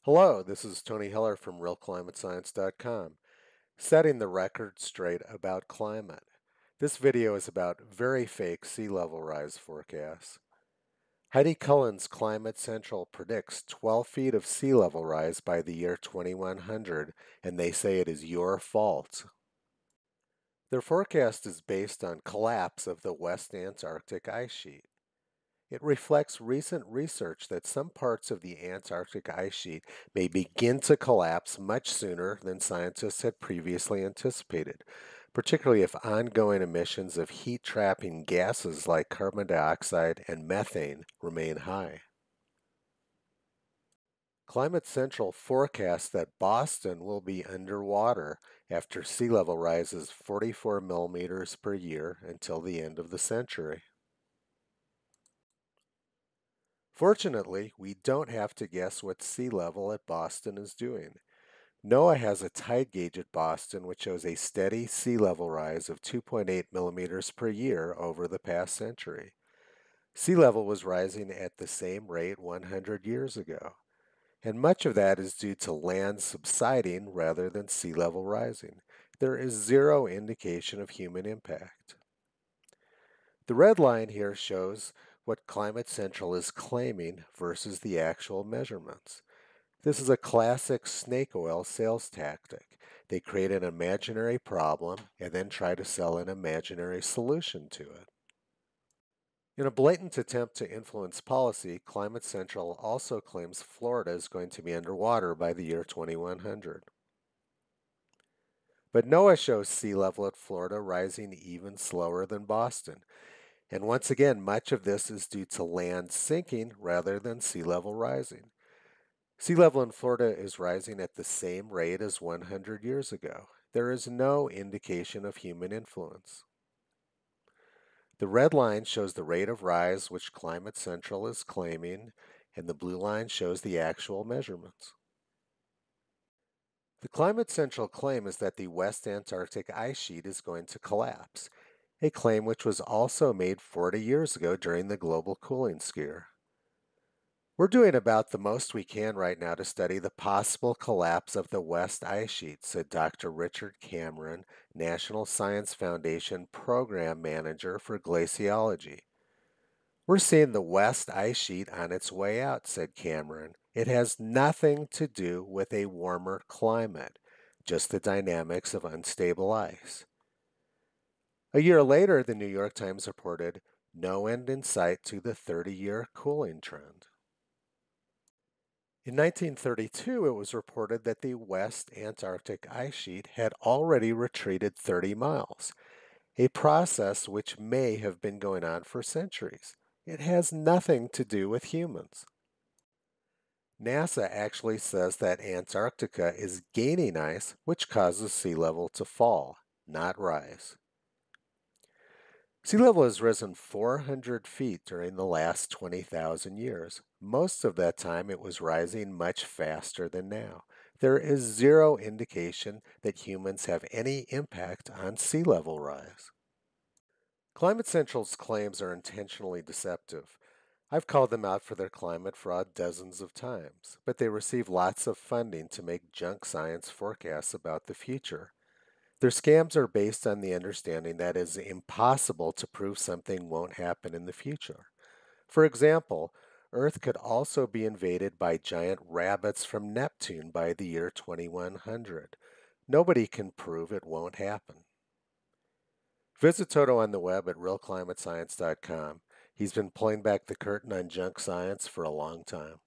Hello, this is Tony Heller from RealClimateScience.com, setting the record straight about climate. This video is about very fake sea level rise forecasts. Heidi Cullen's Climate Central predicts 12 feet of sea level rise by the year 2100, and they say it is your fault. Their forecast is based on collapse of the West Antarctic ice sheet. It reflects recent research that some parts of the Antarctic ice sheet may begin to collapse much sooner than scientists had previously anticipated, particularly if ongoing emissions of heat-trapping gases like carbon dioxide and methane remain high. Climate Central forecasts that Boston will be underwater after sea level rises 44 millimeters per year until the end of the century. Fortunately, we don't have to guess what sea level at Boston is doing. NOAA has a tide gauge at Boston which shows a steady sea level rise of 2.8 millimeters per year over the past century. Sea level was rising at the same rate 100 years ago, and much of that is due to land subsiding rather than sea level rising. There is zero indication of human impact. The red line here shows what Climate Central is claiming versus the actual measurements. This is a classic snake oil sales tactic. They create an imaginary problem and then try to sell an imaginary solution to it. In a blatant attempt to influence policy, Climate Central also claims Florida is going to be underwater by the year 2100. But NOAA shows sea level at Florida rising even slower than Boston. And once again, much of this is due to land sinking rather than sea level rising. Sea level in Florida is rising at the same rate as 100 years ago. There is no indication of human influence. The red line shows the rate of rise which Climate Central is claiming, and the blue line shows the actual measurements. The Climate Central claim is that the West Antarctic ice sheet is going to collapse, a claim which was also made 40 years ago during the global cooling scare. We're doing about the most we can right now to study the possible collapse of the West ice sheet, said Dr. Richard Cameron, National Science Foundation Program Manager for Glaciology. We're seeing the West ice sheet on its way out, said Cameron. It has nothing to do with a warmer climate, just the dynamics of unstable ice. A year later, the New York Times reported, "No end in sight to the 30-year cooling trend." In 1932, it was reported that the West Antarctic ice sheet had already retreated 30 miles, a process which may have been going on for centuries. It has nothing to do with humans. NASA actually says that Antarctica is gaining ice, which causes sea level to fall, not rise. Sea level has risen 400 feet during the last 20,000 years. Most of that time it was rising much faster than now. There is zero indication that humans have any impact on sea level rise. Climate Central's claims are intentionally deceptive. I've called them out for their climate fraud dozens of times, but they receive lots of funding to make junk science forecasts about the future. Their scams are based on the understanding that it is impossible to prove something won't happen in the future. For example, Earth could also be invaded by giant rabbits from Neptune by the year 2100. Nobody can prove it won't happen. Visit Toto on the web at realclimatescience.com. He's been pulling back the curtain on junk science for a long time.